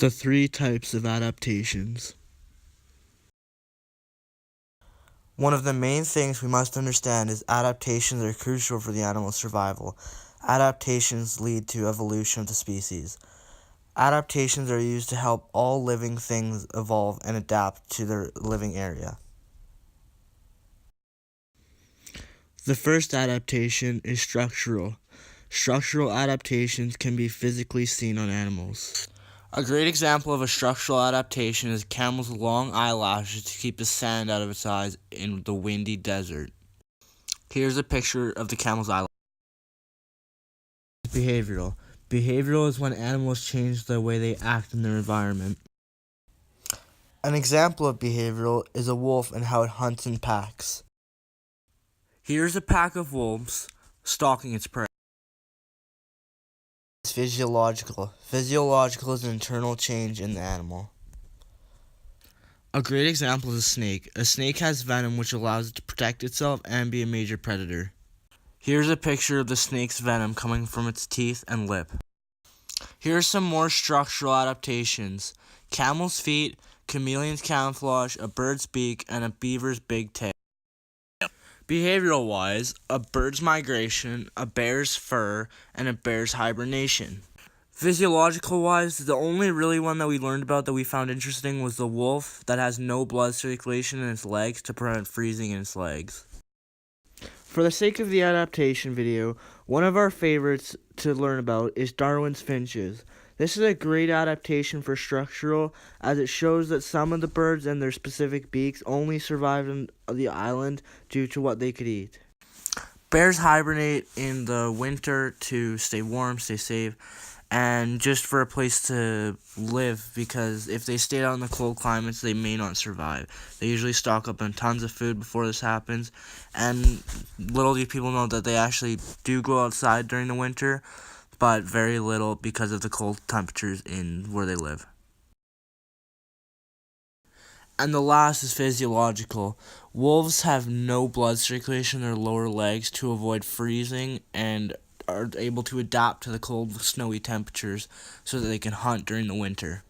The three types of adaptations. One of the main things we must understand is adaptations are crucial for the animal's survival. Adaptations lead to evolution of the species. Adaptations are used to help all living things evolve and adapt to their living area. The first adaptation is structural. Structural adaptations can be physically seen on animals. A great example of a structural adaptation is a camel's long eyelashes to keep the sand out of its eyes in the windy desert. Here's a picture of the camel's eyelashes. Behavioral. Behavioral is when animals change the way they act in their environment. An example of behavioral is a wolf and how it hunts in packs. Here's a pack of wolves stalking its prey. Physiological. Physiological is an internal change in the animal. A great example is a snake. A snake has venom which allows it to protect itself and be a major predator. Here's a picture of the snake's venom coming from its teeth and lip. Here are some more structural adaptations. Camel's feet, chameleon's camouflage, a bird's beak, and a beaver's big tail. Behavioral-wise, a bird's migration, a bear's fur, and a bear's hibernation. Physiological-wise, the only really one that we learned about that we found interesting was the wolf that has no blood circulation in its legs to prevent freezing in its legs. For the sake of the adaptation video, one of our favorites to learn about is Darwin's finches. This is a great adaptation for structural, as it shows that some of the birds and their specific beaks only survived on the island due to what they could eat. Bears hibernate in the winter to stay warm, stay safe, and just for a place to live, because if they stayed out in the cold climates, they may not survive. They usually stock up on tons of food before this happens, and little do people know that they actually do go outside during the winter, but very little because of the cold temperatures in where they live. And the last is physiological. Wolves have no blood circulation in their lower legs to avoid freezing and are able to adapt to the cold, snowy temperatures so that they can hunt during the winter.